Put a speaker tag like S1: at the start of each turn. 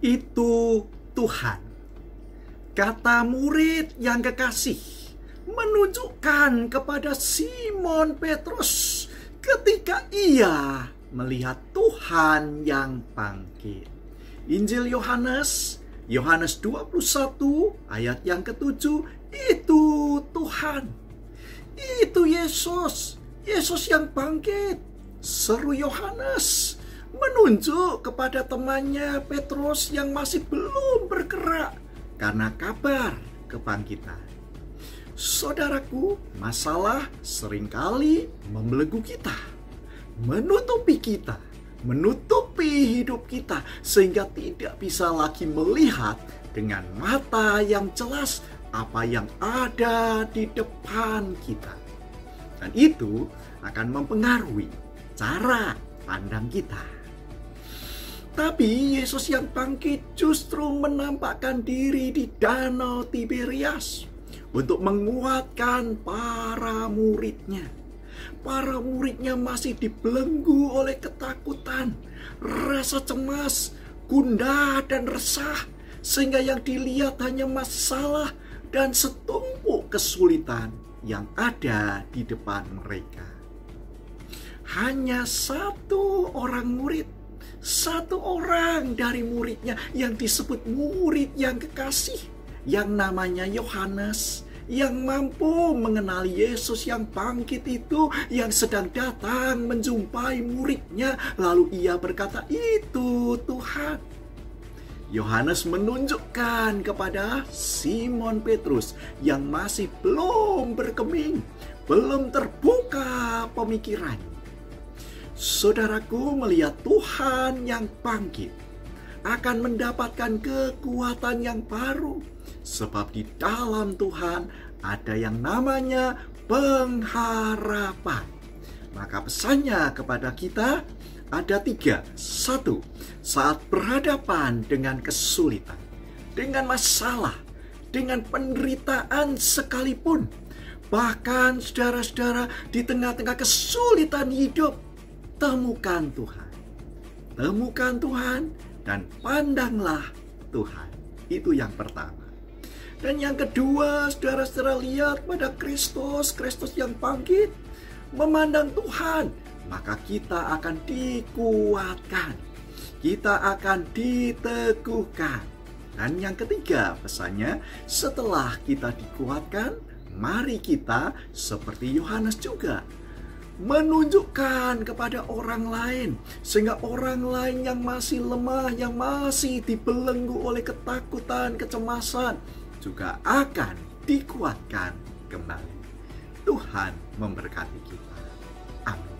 S1: itu Tuhan. Kata murid yang kekasih menunjukkan kepada Simon Petrus ketika ia melihat Tuhan yang bangkit. Injil Yohanes 21 ayat yang ke-7, itu Tuhan. Itu Yesus yang bangkit. Seru Yohanes menunjuk kepada temannya Petrus yang masih belum bergerak karena kabar kebangkitan. Saudaraku, masalah seringkali membelenggu kita, menutupi hidup kita, sehingga tidak bisa lagi melihat dengan mata yang jelas apa yang ada di depan kita. Dan itu akan mempengaruhi cara pandang kita. Tapi Yesus yang bangkit justru menampakkan diri di Danau Tiberias untuk menguatkan para muridnya. Para muridnya masih dibelenggu oleh ketakutan, rasa cemas, gundah dan resah, sehingga yang dilihat hanya masalah dan setumpuk kesulitan yang ada di depan mereka. Hanya satu orang murid, satu orang dari muridnya yang disebut murid yang kekasih, yang namanya Yohanes, yang mampu mengenali Yesus yang bangkit itu, yang sedang datang menjumpai muridnya, lalu ia berkata, itu Tuhan. Yohanes menunjukkan kepada Simon Petrus yang masih belum berkeming, belum terbuka pemikirannya. Saudaraku, melihat Tuhan yang bangkit akan mendapatkan kekuatan yang baru, sebab di dalam Tuhan ada yang namanya pengharapan. Maka pesannya kepada kita ada 3. 1. Saat berhadapan dengan kesulitan, dengan masalah, dengan penderitaan sekalipun, bahkan saudara-saudara di tengah-tengah kesulitan hidup, temukan Tuhan. Temukan Tuhan dan pandanglah Tuhan. Itu yang pertama. Dan yang kedua, saudara-saudara lihat pada Kristus yang bangkit, memandang Tuhan, maka kita akan dikuatkan. Kita akan diteguhkan. Dan yang ketiga pesannya, setelah kita dikuatkan, mari kita seperti Yohanes juga menunjukkan kepada orang lain, sehingga orang lain yang masih lemah, yang masih dibelenggu oleh ketakutan, kecemasan, juga akan dikuatkan kembali. Tuhan memberkati kita. Amin.